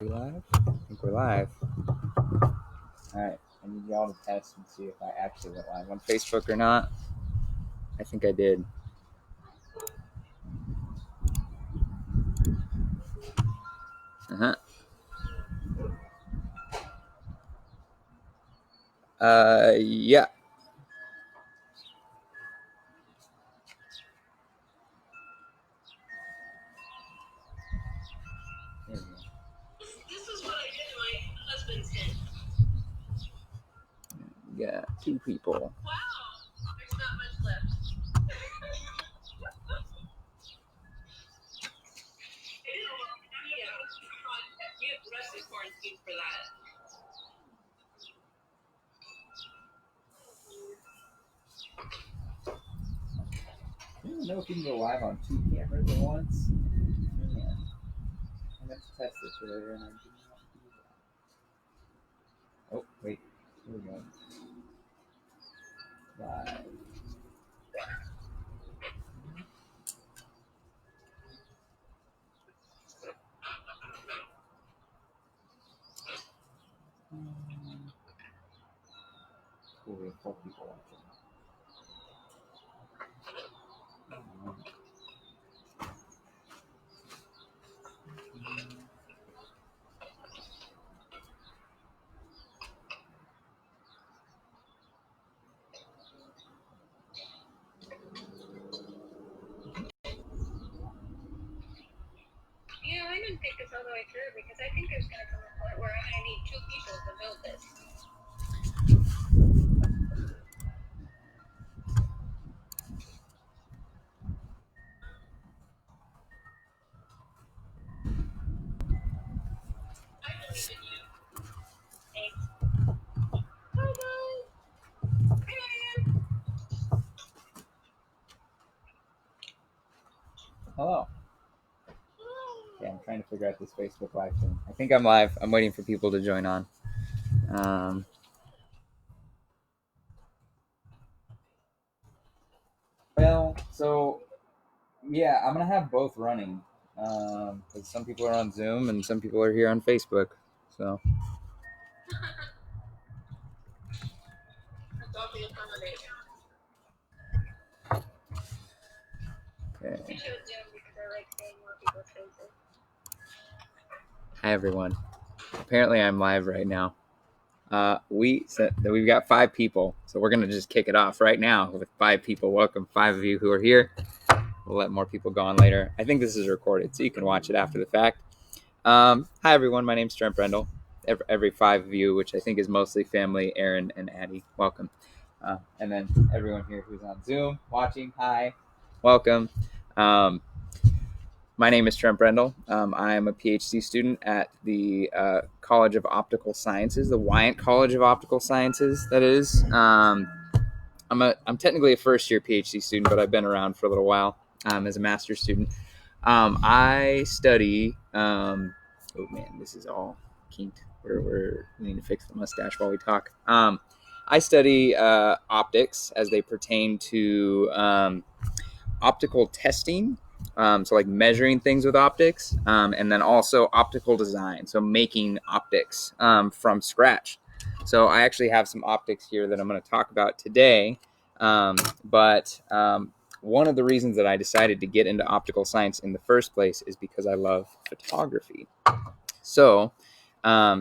We live? I think we're live. Alright, I need y'all to test and see if I actually went live on Facebook or not. I think I did. Uh-huh. Yeah. This is what I did in my husband's tent. Yeah, 2 people. Wow, there's not much left. You have the rest of the quarantine for that. I don't know if you can go live on 2 cameras at once. Man, I meant to test this earlier and I didn't want to do that. Oh, wait. Here we go. Live. Cool, we have 4 people watching. Yeah, I didn't think this all the way through because I think there's going to come a point where I need 2 people to build this. I believe in you. Thanks. Hi, guys. Hi, Diane. Hello. Yeah, I'm trying to figure out this Facebook live thing. I think I'm live. I'm waiting for people to join on. Well, so yeah, I'm gonna have both running because some people are on Zoom and some people are here on Facebook. So That's all the accommodation. okay. I chose Zoom because I like seeing more people's faces. Hi everyone. Apparently I'm live right now. We said that we've got 5 people, so we're gonna just kick it off right now with 5 people. Welcome, 5 of you who are here. We'll let more people go on later. I think this is recorded, so you can watch it after the fact. Hi everyone, my name's Trent Brendell. Every 5 of you, which I think is mostly family, Aaron and Addie, welcome. And then everyone here who's on Zoom watching, hi, welcome. My name is Trent Brendell. I am a PhD student at the College of Optical Sciences, the Wyant College of Optical Sciences, that is. I'm technically a first-year PhD student, but I've been around for a little while as a master's student. I study... oh man, this is all kinked. We need to fix the mustache while we talk. I study optics as they pertain to optical testing, so like measuring things with optics, and then also optical design, so making optics from scratch. So I actually have some optics here that I'm going to talk about today, but one of the reasons that I decided to get into optical science in the first place is because I love photography. So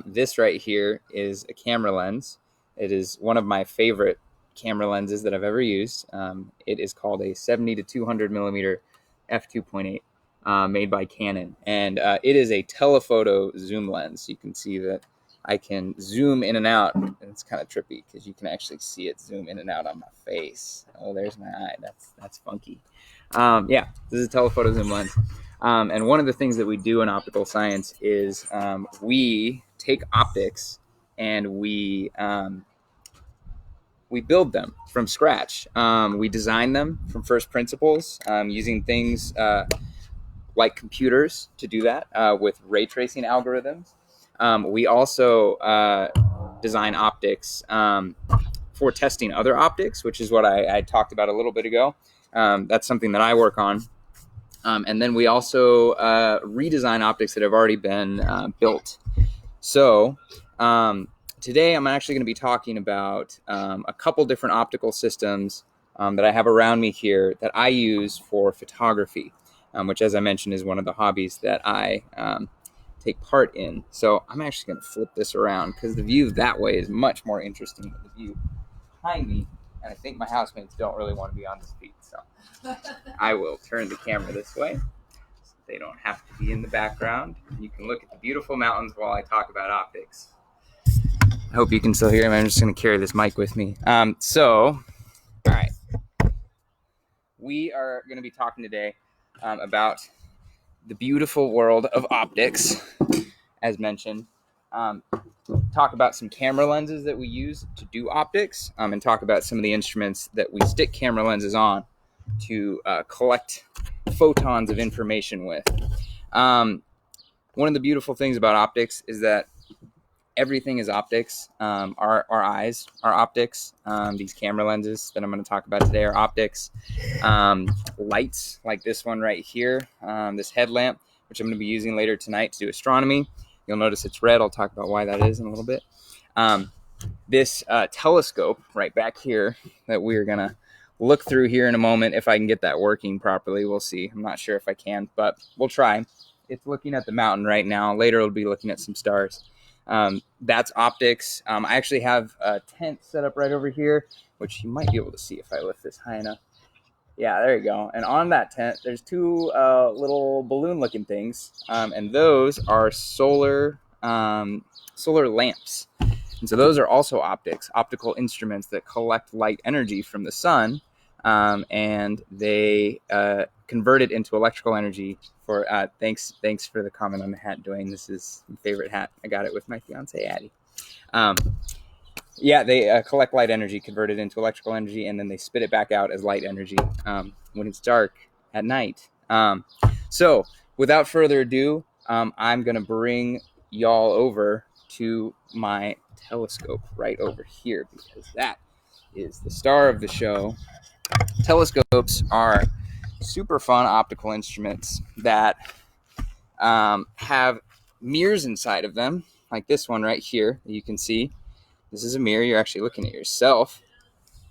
this right here is a camera lens. It is one of my favorite camera lenses that I've ever used. It is called a 70 to 200 millimeter f2.8 made by Canon. And it is a telephoto zoom lens. You can see that I can zoom in and out. And it's kind of trippy because you can actually see it zoom in and out on my face. Oh, there's my eye. That's funky. Yeah, this is a telephoto zoom lens. And one of the things that we do in optical science is we take optics and we build them from scratch. We design them from first principles using things like computers to do that with ray tracing algorithms. We also design optics for testing other optics, which is what I talked about a little bit ago. That's something that I work on. And then we also redesign optics that have already been built. So today I'm actually going to be talking about a couple different optical systems that I have around me here that I use for photography, which, as I mentioned, is one of the hobbies that I take part in. So I'm actually going to flip this around because the view that way is much more interesting than the view behind me. And I think my housemates don't really want to be on this feed. So I will turn the camera this way. They don't have to be in the background. You can look at the beautiful mountains while I talk about optics. I hope you can still hear me. I'm just going to carry this mic with me. All right. We are going to be talking today about the beautiful world of optics, as mentioned. Talk about some camera lenses that we use to do optics, and talk about some of the instruments that we stick camera lenses on to collect photons of information with. One of the beautiful things about optics is that everything is optics. Our eyes are optics. These camera lenses that I'm going to talk about today are optics. Lights like this one right here, this headlamp, which I'm going to be using later tonight to do astronomy. You'll notice it's red. I'll talk about why that is in a little bit. This telescope right back here that we're going to look through here in a moment. If I can get that working properly, we'll see. I'm not sure if I can, but we'll try. It's looking at the mountain right now. Later it'll be looking at some stars. That's optics. I actually have a tent set up right over here, which you might be able to see if I lift this high enough. Yeah, there you go. And on that tent, there's two little balloon-looking things, and those are solar lamps. And so those are also optics, optical instruments that collect light energy from the sun, and they convert it into electrical energy. For thanks for the comment on the hat, Dwayne. This is my favorite hat. I got it with my fiance Addie. They collect light energy, convert it into electrical energy, and then they spit it back out as light energy when it's dark at night. So without further ado, I'm going to bring y'all over to my telescope right over here, because that is the star of the show. Telescopes are super fun optical instruments that have mirrors inside of them, like this one right here. You can see this is a mirror. You're actually looking at yourself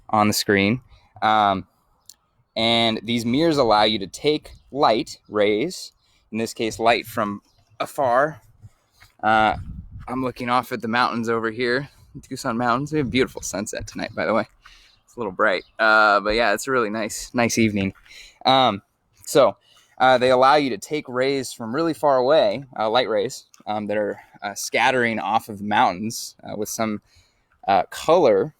on the screen. And these mirrors allow you to take light, rays, in this case light from afar. I'm looking off at the mountains over here, Tucson Mountains. We have a beautiful sunset tonight, by the way. It's a little bright, but yeah, it's a really nice evening. So they allow you to take rays from really far away, light rays that are scattering off of the mountains with some color,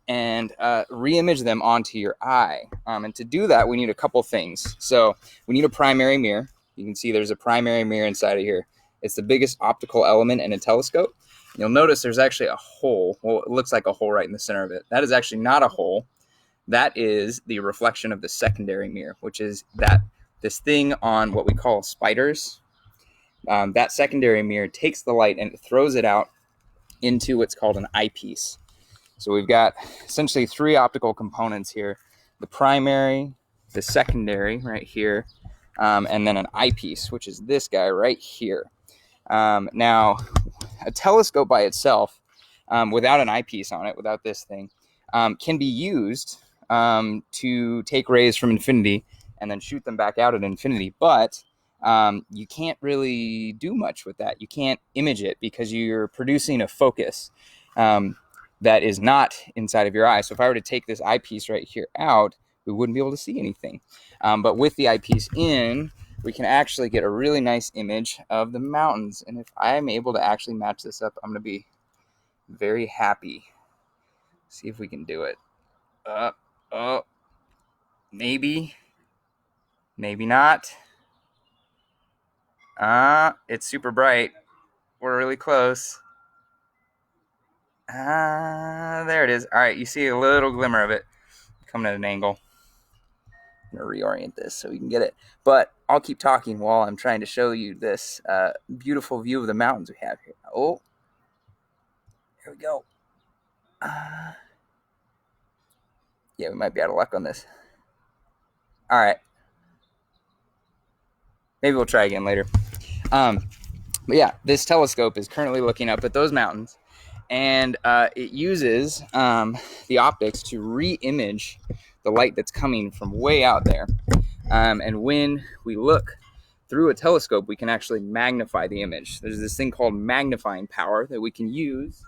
and re-image them onto your eye. And to do that, we need a couple things. So we need a primary mirror. You can see there's a primary mirror inside of here. It's the biggest optical element in a telescope. You'll notice there's actually a hole. Well, it looks like a hole right in the center of it. That is actually not a hole. That is the reflection of the secondary mirror, which is this thing on what we call spiders. That secondary mirror takes the light and it throws it out into what's called an eyepiece. So we've got essentially three optical components here: the primary, the secondary right here, and then an eyepiece, which is this guy right here. Now, a telescope by itself, without an eyepiece on it, without this thing, can be used to take rays from infinity and then shoot them back out at infinity. But you can't really do much with that. You can't image it because you're producing a focus that is not inside of your eye. So if I were to take this eyepiece right here out, we wouldn't be able to see anything. But with the eyepiece in, we can actually get a really nice image of the mountains. And if I'm able to actually match this up, I'm going to be very happy. See if we can do it. Maybe not. It's super bright. We're really close. There it is. All right, you see a little glimmer of it coming at an angle. I'm going to reorient this so we can get it. But I'll keep talking while I'm trying to show you this beautiful view of the mountains we have here. Oh, here we go. Yeah, we might be out of luck on this. All right. Maybe we'll try again later. But yeah, this telescope is currently looking up at those mountains, and it uses the optics to re-image the light that's coming from way out there. And when we look through a telescope, we can actually magnify the image. There's this thing called magnifying power that we can use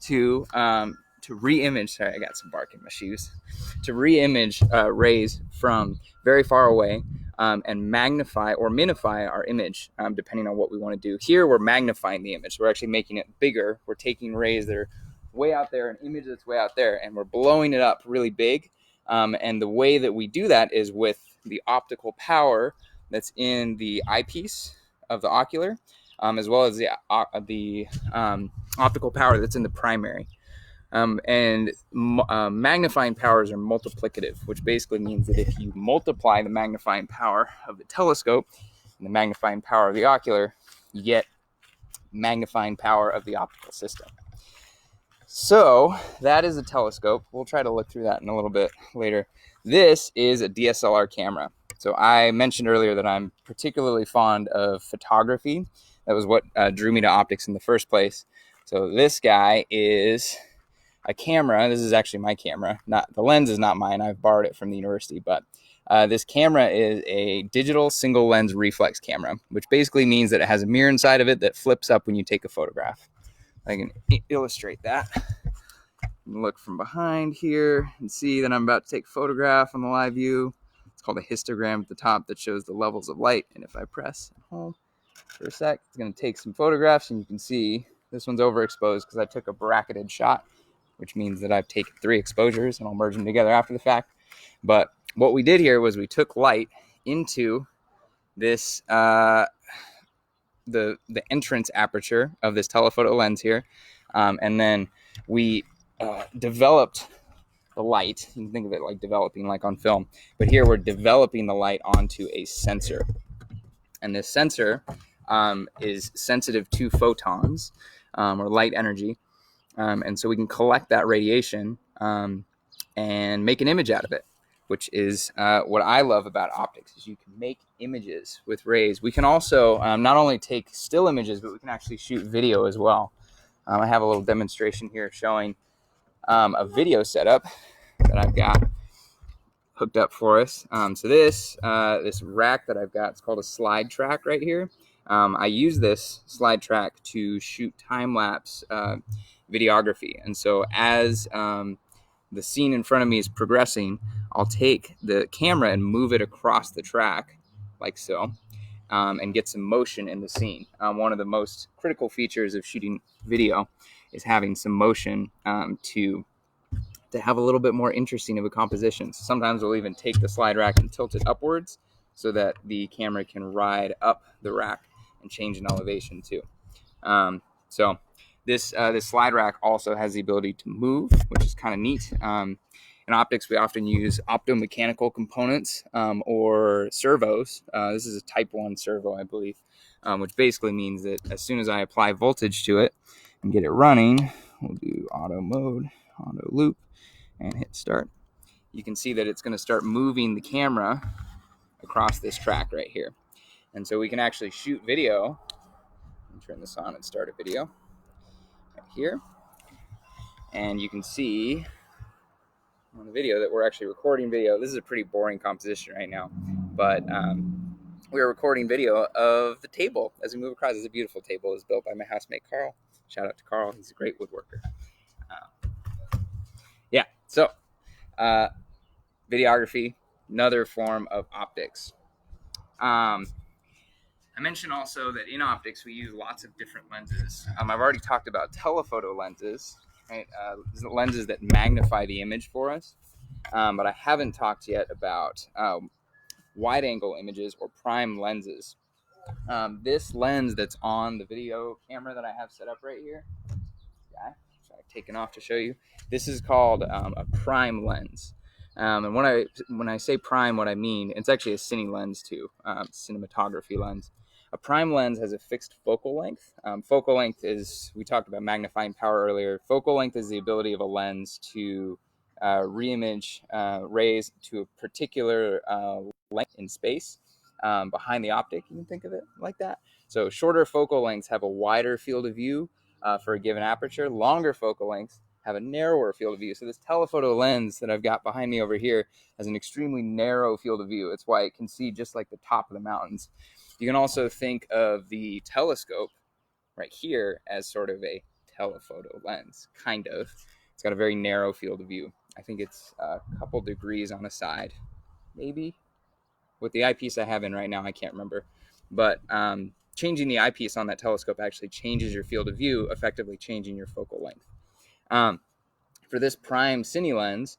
to re-image. Sorry, I got some bark in my shoes. To re-image rays from very far away, and magnify or minify our image, depending on what we want to do. Here, we're magnifying the image. We're actually making it bigger. We're taking rays that are way out there, an image that's way out there, and we're blowing it up really big. And the way that we do that is with the optical power that's in the eyepiece of the ocular, as well as the optical power that's in the primary. Magnifying powers are multiplicative, which basically means that if you multiply the magnifying power of the telescope and the magnifying power of the ocular, you get magnifying power of the optical system. So that is a telescope. We'll try to look through that in a little bit later. This is a DSLR camera. So I mentioned earlier that I'm particularly fond of photography. That was what drew me to optics in the first place. So this guy is a camera. This is actually my camera. The lens is not mine. I've borrowed it from the university, but this camera is a digital single lens reflex camera, which basically means that it has a mirror inside of it that flips up when you take a photograph. I can illustrate that. Look from behind here and see that I'm about to take a photograph on the live view. It's called a histogram at the top that shows the levels of light. And if I press home for a sec, it's going to take some photographs, and you can see this one's overexposed because I took a bracketed shot, which means that I've taken 3 exposures, and I'll merge them together after the fact. But what we did here was we took light into this the entrance aperture of this telephoto lens here, and then we developed the light. You can think of it like developing, like on film, but here we're developing the light onto a sensor, and this sensor is sensitive to photons, or light energy, and so we can collect that radiation and make an image out of it, which is what I love about optics, is you can make images with rays. We can also not only take still images, but we can actually shoot video as well. I have a little demonstration here showing a video setup that I've got hooked up for us. So this rack that I've got, it's called a slide track right here. I use this slide track to shoot time-lapse videography. And so as the scene in front of me is progressing, I'll take the camera and move it across the track like so, and get some motion in the scene. One of the most critical features of shooting video is having some motion to have a little bit more interesting of a composition. So sometimes we'll even take the slide rack and tilt it upwards so that the camera can ride up the rack and change in elevation too. So this slide rack also has the ability to move, which is kind of neat. In optics, we often use optomechanical components or servos. This is a type 1 servo, I believe, which basically means that as soon as I apply voltage to it and get it running, we'll do auto mode, auto loop, and hit start. You can see that it's going to start moving the camera across this track right here. And so we can actually shoot video. Let me turn this on and start a video right here. And you can see on the video that we're actually recording video. This is a pretty boring composition right now, but we're recording video of the table as we move across. It's a beautiful table. It's built by my housemate Carl. Shout out to Carl. He's a great woodworker. So videography, another form of optics. I mentioned also that in optics we use lots of different lenses. I've already talked about telephoto lenses, right? Lenses that magnify the image for us. But I haven't talked yet about wide-angle images or prime lenses. This lens that's on the video camera that I have set up right here, which I've taken off to show you, this is called a prime lens. And when I say prime, what I mean, it's actually a cine lens too, cinematography lens. A prime lens has a fixed focal length. Focal length is, we talked about magnifying power earlier. Focal length is the ability of a lens to re-image rays to a particular length in space. behind the optic. You can think of it like that. So shorter focal lengths have a wider field of view for a given aperture. Longer focal lengths have a narrower field of view. So this telephoto lens that I've got behind me over here has an extremely narrow field of view. It's why it can see just like the top of the mountains. You can also think of the telescope right here as sort of a telephoto lens, kind of. It's got a very narrow field of view. I think it's a couple degrees on a side, maybe. With the eyepiece I have in right now, I can't remember. But changing the eyepiece on that telescope actually changes your field of view, effectively changing your focal length. For this prime cine lens,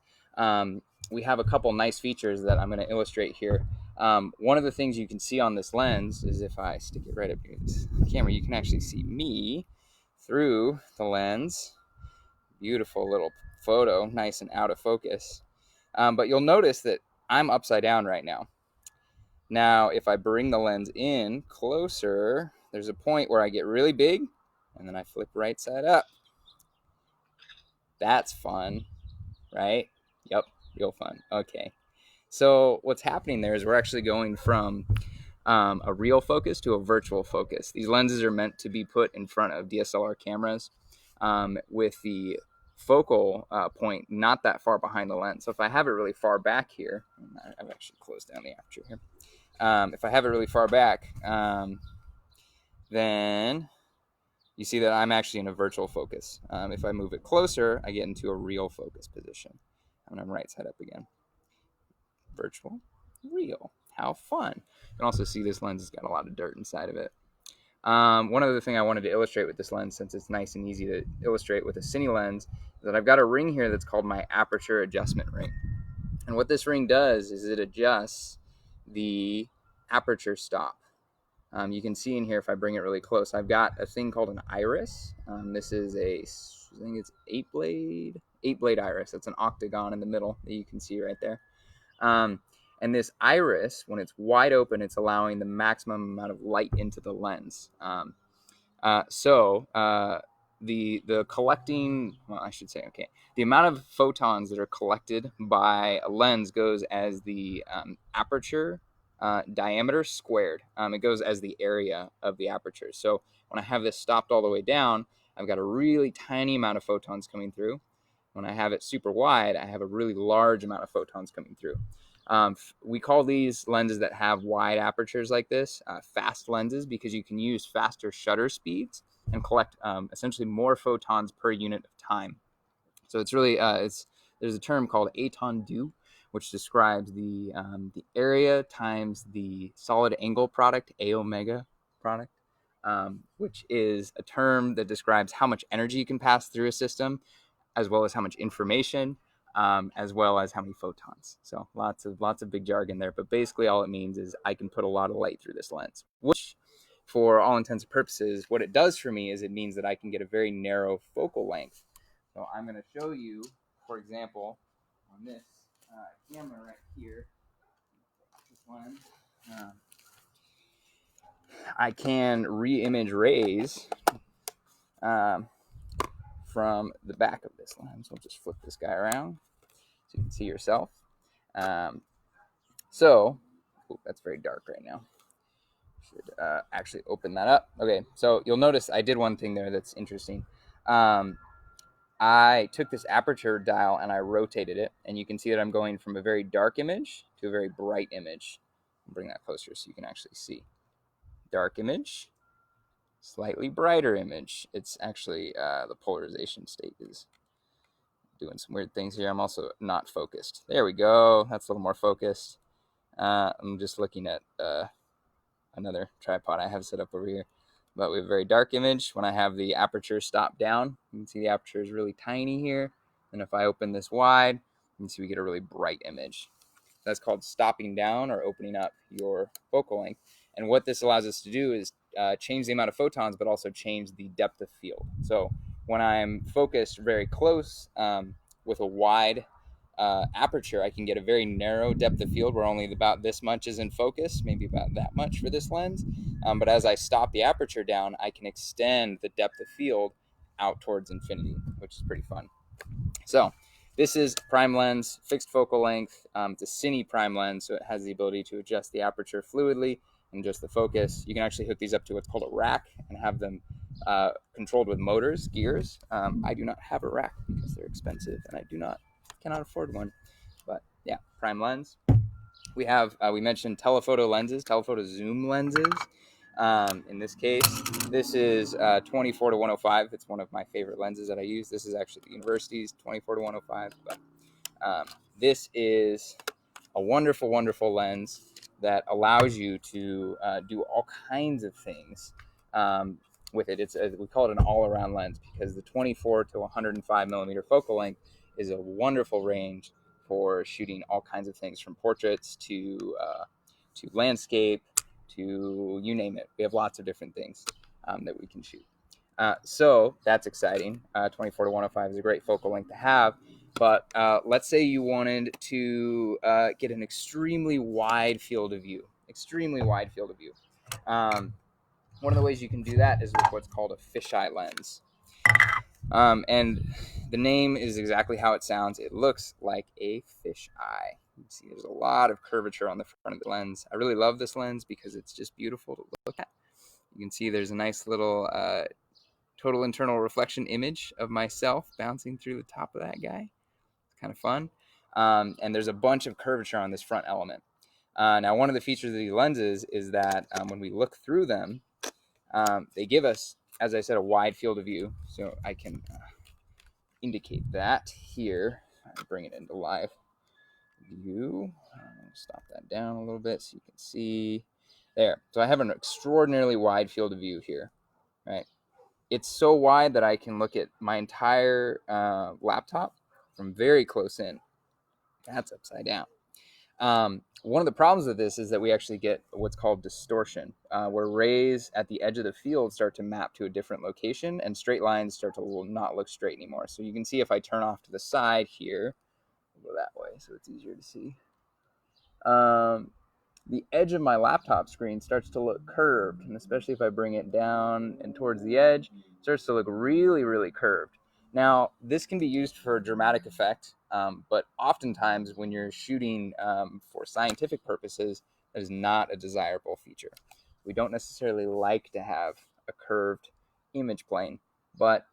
we have a couple nice features that I'm going to illustrate here. One of the things you can see on this lens is if I stick it right up here, this camera, you can actually see me through the lens. Beautiful little photo, nice and out of focus. But you'll notice that I'm upside down right now. Now, if I bring the lens in closer, there's a point where I get really big, and then I flip right side up. That's fun, right? Yep, real fun. Okay. So what's happening there is we're actually going from a real focus to a virtual focus. These lenses are meant to be put in front of DSLR cameras with the focal point not that far behind the lens. So if I have it really far back here, I've actually closed down the aperture here. If I have it really far back, then you see that I'm actually in a virtual focus. If I move it closer, I get into a real focus position. I'm going to right side up again. Virtual, real. How fun. You can also see this lens has got a lot of dirt inside of it. One other thing I wanted to illustrate with this lens, since it's nice and easy to illustrate with a cine lens, is that I've got a ring here that's called my aperture adjustment ring. And what this ring does is it adjusts the aperture stop. You can see in here, if I bring it really close, I've got a thing called an iris. This is I think it's eight blade iris. That's an octagon in the middle that you can see right there. And this iris, when it's wide open, it's allowing the maximum amount of light into the lens. The collecting, well, I should say, okay, the amount of photons that are collected by a lens goes as the aperture diameter squared. It goes as the area of the aperture. So when I have this stopped all the way down, I've got a really tiny amount of photons coming through. When I have it super wide, I have a really large amount of photons coming through. We call these lenses that have wide apertures like this fast lenses, because you can use faster shutter speeds and collect essentially more photons per unit of time. So it's really there's a term called étendue, which describes the area times the solid angle product, A omega product, which is a term that describes how much energy you can pass through a system, as well as how much information, as well as how many photons. So lots of big jargon there, but basically all it means is I can put a lot of light through this lens, which for all intents and purposes, what it does for me is it means that I can get a very narrow focal length. So I'm going to show you, for example, on this camera right here, this lens, I can re-image rays from the back of this lens. We'll just flip this guy around so you can see yourself. That's very dark right now. Should actually open that up. Okay, so you'll notice I did one thing there that's interesting. I took this aperture dial and I rotated it, and you can see that I'm going from a very dark image to a very bright image. I'll bring that closer so you can actually see. Dark image, slightly brighter image. It's actually the polarization state is doing some weird things here. I'm also not focused. There we go. That's a little more focused. I'm just looking at another tripod I have set up over here. But we have a very dark image. When I have the aperture stopped down, you can see the aperture is really tiny here. And if I open this wide, you can see we get a really bright image. That's called stopping down or opening up your focal length. And what this allows us to do is change the amount of photons, but also change the depth of field. So when I'm focused very close with a wide aperture, I can get a very narrow depth of field where only about this much is in focus, maybe about that much for this lens. But as I stop the aperture down, I can extend the depth of field out towards infinity, which is pretty fun. So This is prime lens, fixed focal length. It's a cine prime lens, so it has the ability to adjust the aperture fluidly and adjust the focus. You can actually hook these up to what's called a rack and have them controlled with motors, gears. I do not have a rack because they're expensive and I cannot afford one. But yeah, prime lens. We have, we mentioned telephoto lenses, telephoto zoom lenses. In this case, this is 24 to 105. It's one of my favorite lenses that I use. This is actually the university's 24 to 105. But this is a wonderful, wonderful lens that allows you to do all kinds of things with it. We call it an all-around lens because the 24 to 105 millimeter focal length is a wonderful range for shooting all kinds of things, from portraits to landscape to you name it. We have lots of different things that we can shoot. So that's exciting. 24 to 105 is a great focal length to have. But let's say you wanted to get an extremely wide field of view. One of the ways you can do that is with what's called a fisheye lens. And the name is exactly how it sounds. It looks like a fish eye. You can see there's a lot of curvature on the front of the lens. I really love this lens because it's just beautiful to look at. You can see there's a nice little total internal reflection image of myself bouncing through the top of that guy. It's kind of fun. And there's a bunch of curvature on this front element. Now, one of the features of these lenses is that when we look through them, they give us, as I said, a wide field of view. So I can indicate that here. I bring it into live view. Stop that down a little bit so you can see there. So I have an extraordinarily wide field of view here, right? It's so wide that I can look at my entire laptop from very close in. That's upside down. One of the problems with this is that we actually get what's called distortion, where rays at the edge of the field start to map to a different location and straight lines start to not look straight anymore. So you can see if I turn off to the side here, I'll go that way so it's easier to see. The edge of my laptop screen starts to look curved, and especially if I bring it down and towards the edge, it starts to look really, really curved. Now, this can be used for dramatic effect, but oftentimes when you're shooting for scientific purposes, that is not a desirable feature. We don't necessarily like to have a curved image plane, but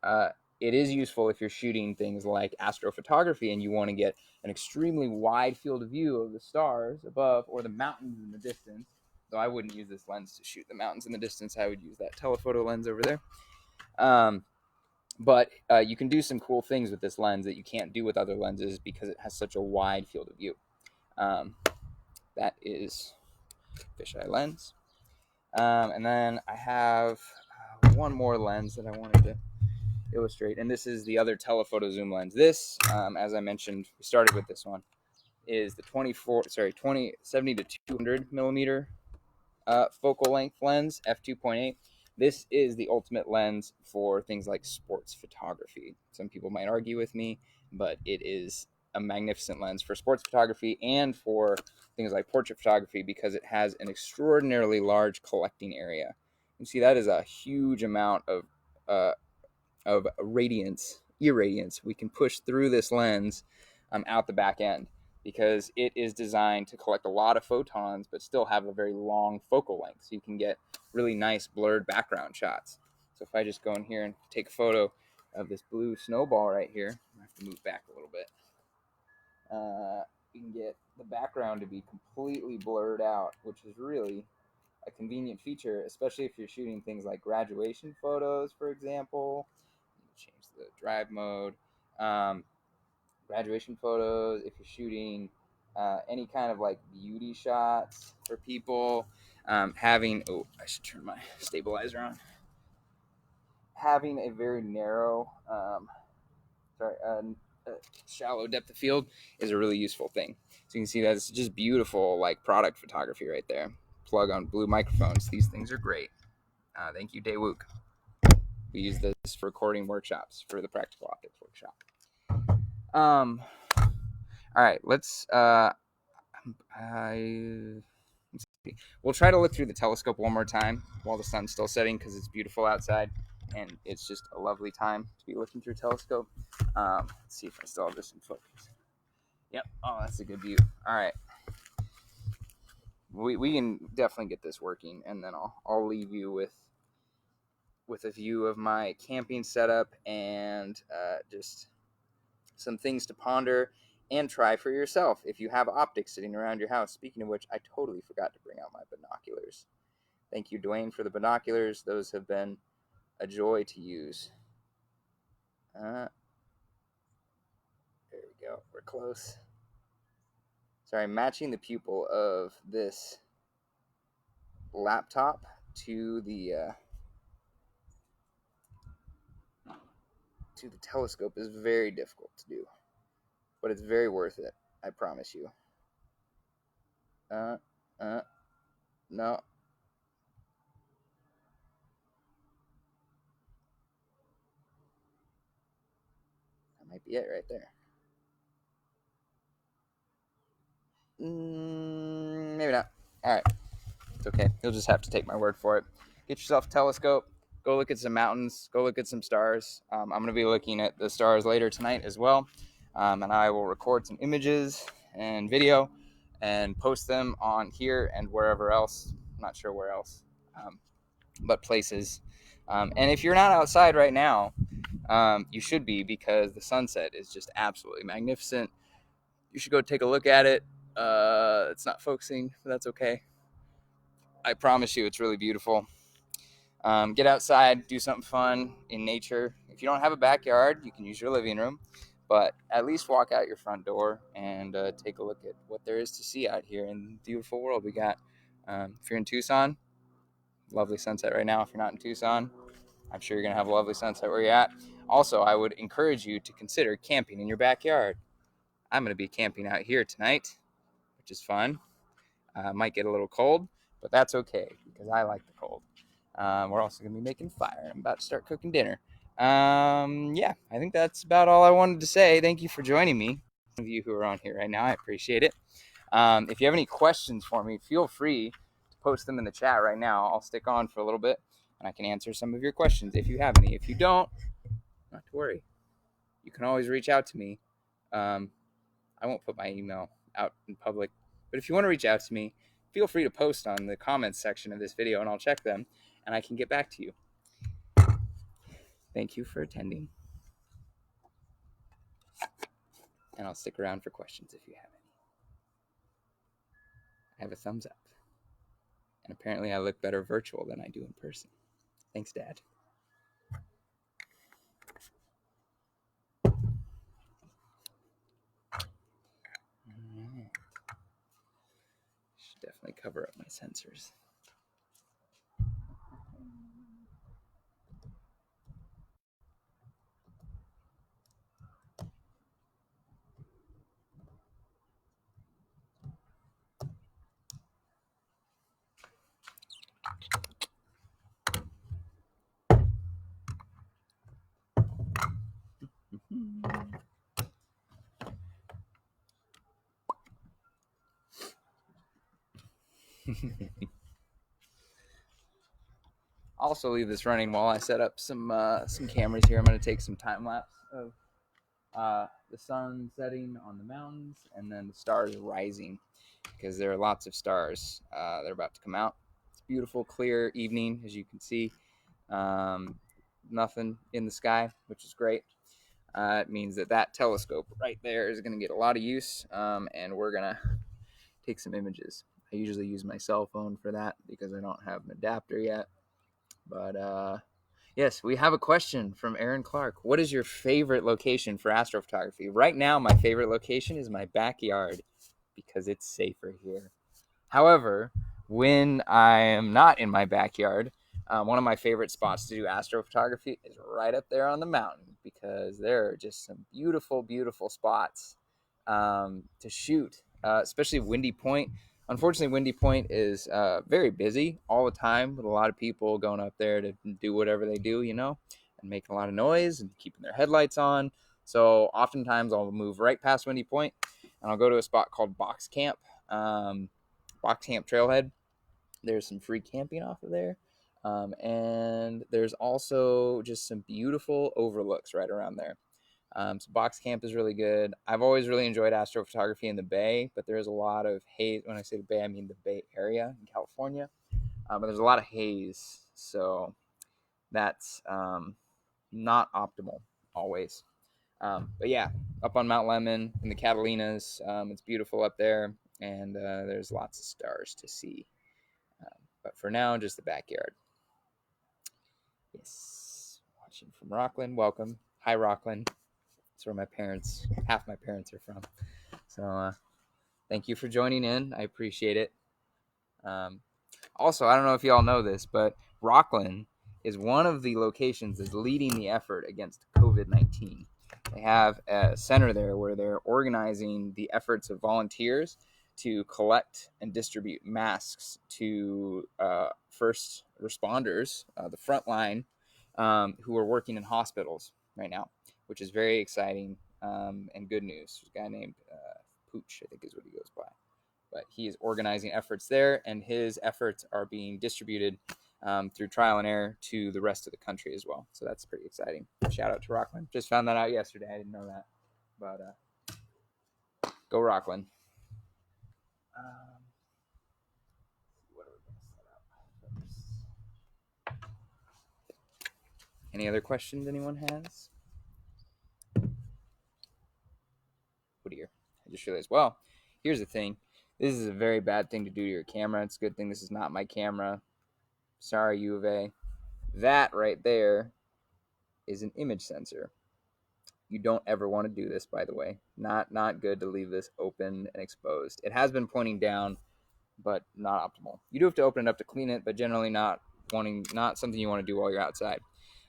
it is useful if you're shooting things like astrophotography and you want to get an extremely wide field of view of the stars above or the mountains in the distance. Though I wouldn't use this lens to shoot the mountains in the distance. I would use that telephoto lens over there. But you can do some cool things with this lens that you can't do with other lenses because it has such a wide field of view. That is Fisheye Lens. And then I have one more lens that I wanted to illustrate, and this is the other telephoto zoom lens. This, as I mentioned, we started with this one, is the 70 to 200 millimeter focal length lens, f2.8. This is the ultimate lens for things like sports photography. Some people might argue with me, but it is a magnificent lens for sports photography and for things like portrait photography because it has an extraordinarily large collecting area. You see that is a huge amount of radiance, irradiance, we can push through this lens out the back end because it is designed to collect a lot of photons but still have a very long focal length, so you can get really nice blurred background shots. So if I just go in here and take a photo of this blue snowball right here, I have to move back a little bit. You can get the background to be completely blurred out, which is really a convenient feature, especially if you're shooting things like graduation photos, for example. Change the drive mode. Graduation photos, if you're shooting any kind of like beauty shots for people, I should turn my stabilizer on. Having a very narrow, shallow depth of field is a really useful thing. So you can see that it's just beautiful, like product photography right there. Plug on blue microphones. These things are great. Thank you, Daewoo. We use this for recording workshops for the practical optics workshop. All right, let's see. We'll try to look through the telescope one more time while the sun's still setting because it's beautiful outside. and it's just a lovely time to be looking through a telescope. Let's see if I still have this in focus. Yep. Oh, that's a good view. All right. We can definitely get this working, and then I'll leave you with a view of my camping setup and just some things to ponder and try for yourself if you have optics sitting around your house. Speaking of which, I totally forgot to bring out my binoculars. Thank you, Dwayne, for the binoculars. Those have been a joy to use. There we go. We're close. Sorry, matching the pupil of this laptop to the telescope is very difficult to do, but it's very worth it. I promise you. No. That might be it right there. Maybe not. All right. It's okay. You'll just have to take my word for it. Get yourself a telescope. Go look at some mountains. Go look at some stars. I'm going to be looking at the stars later tonight as well. And I will record some images and video and post them on here and wherever else. I'm not sure where else, but places. And if you're not outside right now, you should be, because the sunset is just absolutely magnificent. You should go take a look at it. It's not focusing, but that's okay. I promise you, it's really beautiful. Get outside, do something fun in nature. If you don't have a backyard, you can use your living room, but at least walk out your front door and take a look at what there is to see out here in the beautiful world we got. If you're in Tucson, lovely sunset right now. If you're not in Tucson, I'm sure you're going to have a lovely sunset where you're at. Also, I would encourage you to consider camping in your backyard. I'm going to be camping out here tonight, which is fun. Might get a little cold, but that's okay because I like the cold. We're also going to be making fire. I'm about to start cooking dinner. Yeah, I think that's about all I wanted to say. Thank you for joining me. Some of you who are on here right now, I appreciate it. If you have any questions for me, feel free to post them in the chat right now. I'll stick on for a little bit, and I can answer some of your questions if you have any. If you don't, not to worry. You can always reach out to me. I won't put my email out in public, but if you want to reach out to me, feel free to post on the comments section of this video, and I'll check them, and I can get back to you. Thank you for attending, and I'll stick around for questions if you have any. I have a thumbs up, and apparently I look better virtual than I do in person. Thanks, Dad. Right. Should definitely cover up my sensors. I'll also leave this running while I set up some cameras here. I'm going to take some time lapse of the sun setting on the mountains and then the stars rising, because there are lots of stars that are about to come out. It's a beautiful, clear evening, as you can see. Nothing in the sky, which is great. It means that telescope right there is going to get a lot of use, and we're going to take some images. I usually use my cell phone for that because I don't have an adapter yet. But yes, we have a question from Aaron Clark. What is your favorite location for astrophotography? Right now, my favorite location is my backyard because it's safer here. However, when I am not in my backyard, one of my favorite spots to do astrophotography is right up there on the mountain, because there are just some beautiful, beautiful spots to shoot, especially Windy Point. Unfortunately, Windy Point is very busy all the time, with a lot of people going up there to do whatever they do, and making a lot of noise and keeping their headlights on. So oftentimes I'll move right past Windy Point and I'll go to a spot called Box Camp Trailhead. There's some free camping off of there. And there's also just some beautiful overlooks right around there. So Box Camp is really good. I've always really enjoyed astrophotography in the Bay, but there's a lot of haze. When I say the Bay, I mean the Bay Area in California. But there's a lot of haze, so that's not optimal always. But yeah, up on Mount Lemmon in the Catalinas, it's beautiful up there, and there's lots of stars to see. But for now, just the backyard. Yes, watching from Rockland. Welcome. Hi, Rockland. That's where my parents, half my parents are from. So thank you for joining in. I appreciate it. Also, I don't know if you all know this, but Rockland is one of the locations that's leading the effort against COVID-19. They have a center there where they're organizing the efforts of volunteers to collect and distribute masks to first responders, the front line, who are working in hospitals right now, which is very exciting and good news. There's a guy named Pooch, I think is what he goes by. But he is organizing efforts there, and his efforts are being distributed through trial and error to the rest of the country as well. So that's pretty exciting. Shout out to Rockland. Just found that out yesterday. I didn't know that. But go Rockland. What are we going to set up first? Any other questions anyone has? Whittier. I just realized, well, here's the thing. This is a very bad thing to do to your camera. It's a good thing this is not my camera. Sorry, U of A. That right there is an image sensor. You don't ever want to do this, by the way. Not good to leave this open and exposed. It has been pointing down, but not optimal. You do have to open it up to clean it, but generally not something you want to do while you're outside.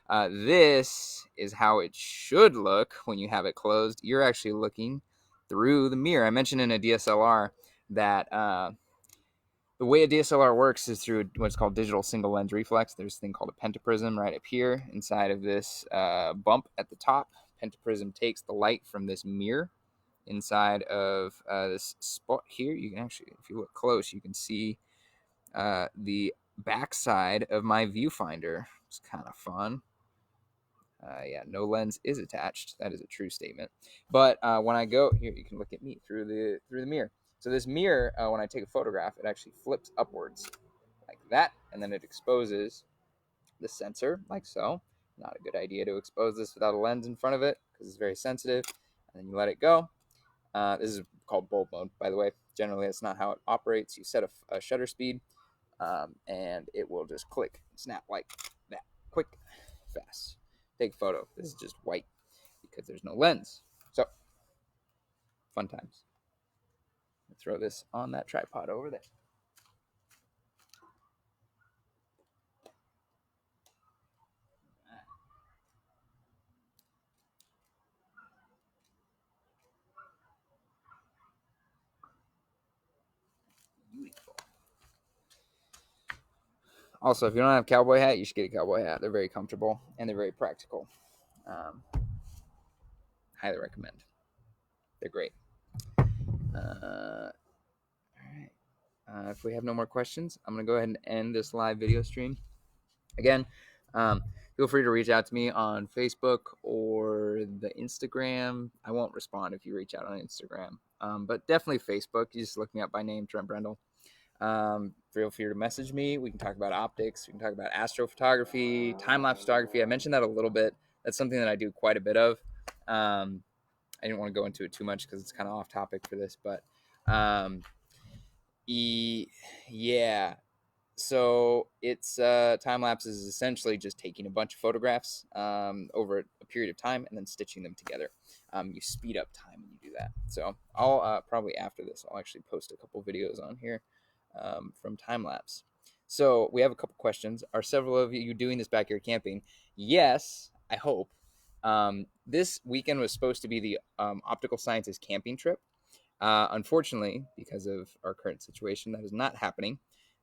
This is how it should look when you have it closed. You're actually looking through the mirror. I mentioned in a DSLR that the way a DSLR works is through what's called digital single lens reflex. There's a thing called a pentaprism right up here inside of this bump at the top. Pentaprism takes the light from this mirror inside of this spot here. You can actually, if you look close, you can see the backside of my viewfinder. It's kind of fun. Yeah, no lens is attached. That is a true statement. But when I go here, you can look at me through the mirror. So this mirror, when I take a photograph, it actually flips upwards like that, and then it exposes the sensor like so. Not a good idea to expose this without a lens in front of it because it's very sensitive. And then you let it go. This is called bulb mode, by the way. Generally, that's not how it operates. You set a shutter speed, and it will just click, snap like that, quick, fast. Take a photo. This is just white because there's no lens. So, fun times. Throw this on that tripod over there. Beautiful. Also, if you don't have a cowboy hat, you should get a cowboy hat. They're very comfortable and they're very practical. Highly recommend. They're great. All right. If we have no more questions, I'm going to go ahead and end this live video stream. Again, feel free to reach out to me on Facebook or the Instagram. I won't respond if you reach out on Instagram, but definitely Facebook. You just look me up by name, Trent Brendell. Feel free to message me. We can talk about optics. We can talk about astrophotography, time-lapse photography. I mentioned that a little bit. That's something that I do quite a bit of. I didn't want to go into it too much because it's kind of off topic for this, but yeah. So it's time lapse is essentially just taking a bunch of photographs over a period of time and then stitching them together. You speed up time when you do that. So I'll probably after this, I'll actually post a couple videos on here from time lapse. So we have a couple questions. Are several of you doing this backyard camping? Yes, I hope. This weekend was supposed to be the optical sciences camping trip. Unfortunately, because of our current situation, that is not happening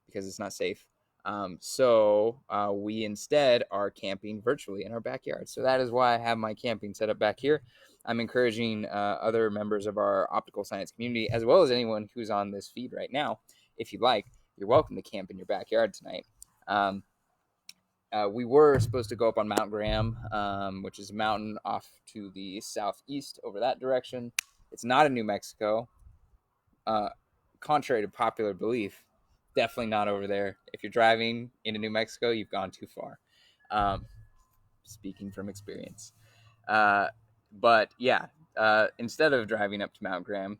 because it's not safe. So we instead are camping virtually in our backyard. So that is why I have my camping set up back here. I'm encouraging other members of our optical science community, as well as anyone who's on this feed right now, if you'd like, you're welcome to camp in your backyard tonight. We were supposed to go up on Mount Graham, which is a mountain off to the southeast over that direction. It's not in New Mexico. Uh, Contrary to popular belief, definitely not over there. If you're driving into New Mexico, you've gone too far. Um, Speaking from experience. Uh, but yeah, instead of driving up to Mount Graham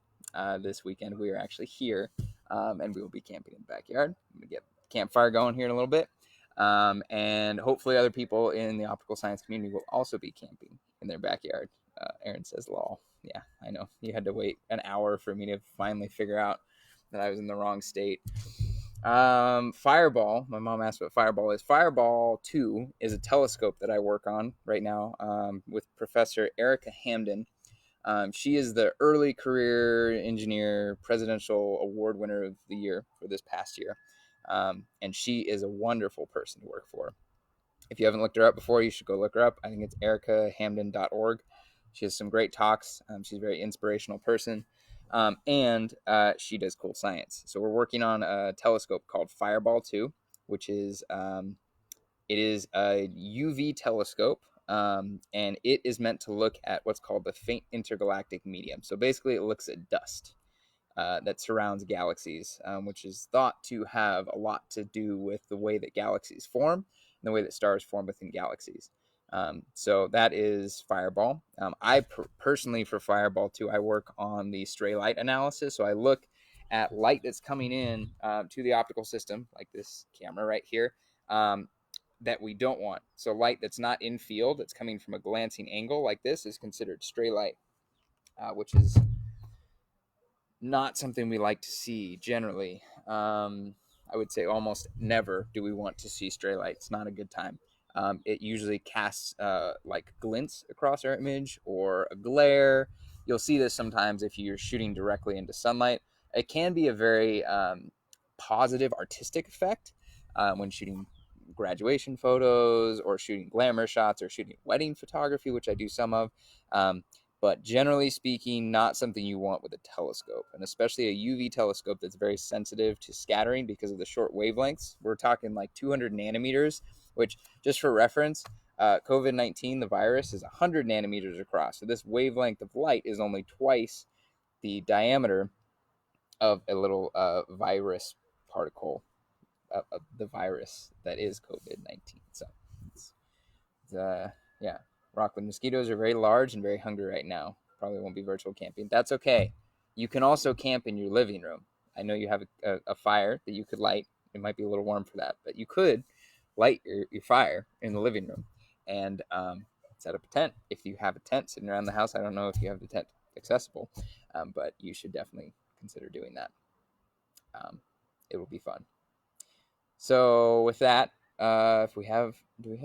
this weekend, we are actually here, and we will be camping in the backyard. I'm gonna get the campfire going here in a little bit, and hopefully other people in the optical science community will also be camping in their backyard. Aaron says, "Lol." Yeah, I know. You had to wait an hour for me to finally figure out that I was in the wrong state. Fireball. My mom asked what Fireball is. Fireball 2 is a telescope that I work on right now with Professor Erica Hamden. She is the early career engineer presidential award winner of the year for this past year. And she is a wonderful person to work for. If you haven't looked her up before, you should go look her up. I think it's ericahamden.org. She has some great talks. She's a very inspirational person. And she does cool science. So we're working on a telescope called Fireball 2, which is it is a UV telescope, and it is meant to look at what's called the faint intergalactic medium. So basically, it looks at dust that surrounds galaxies, which is thought to have a lot to do with the way that galaxies form and the way that stars form within galaxies. So that is Fireball. Personally, for Fireball 2, I work on the stray light analysis. So I look at light that's coming in to the optical system, like this camera right here, that we don't want. So light that's not in field, that's coming from a glancing angle like this, is considered stray light, which is not something we like to see generally. I would say almost never do we want to see stray light. It's not a good time. It usually casts like glints across our image or a glare. You'll see this sometimes if you're shooting directly into sunlight. It can be a very positive artistic effect when shooting graduation photos or shooting glamour shots or shooting wedding photography, which I do some of. But generally speaking, not something you want with a telescope, and especially a UV telescope that's very sensitive to scattering because of the short wavelengths. We're talking like 200 nanometers, which, just for reference, COVID-19, the virus, is 100 nanometers across. So this wavelength of light is only twice the diameter of a little virus particle of the virus that is COVID-19. So, yeah. Rockland mosquitoes are very large and very hungry right now. Probably won't be virtual camping. That's okay. You can also camp in your living room. I know you have a fire that you could light. It might be a little warm for that, but you could light your fire in the living room and set up a tent. If you have a tent sitting around the house, I don't know if you have the tent accessible, but you should definitely consider doing that. It will be fun. So with that, do we have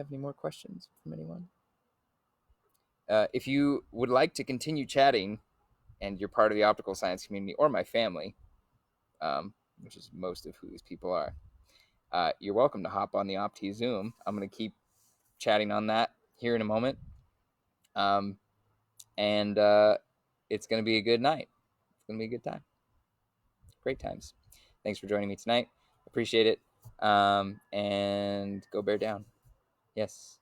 any more questions from anyone? If you would like to continue chatting and you're part of the optical science community or my family, which is most of who these people are, you're welcome to hop on the Opti Zoom. I'm going to keep chatting on that here in a moment. And it's going to be a good night. It's going to be a good time. Great times. Thanks for joining me tonight. Appreciate it. And go bear down. Yes.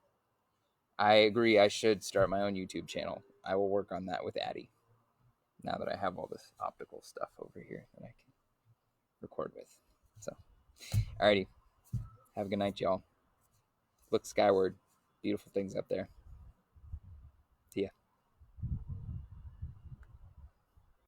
I agree. I should start my own YouTube channel. I will work on that with Addie now that I have all this optical stuff over here that I can record with. So, alrighty. Have a good night, y'all. Look skyward. Beautiful things up there.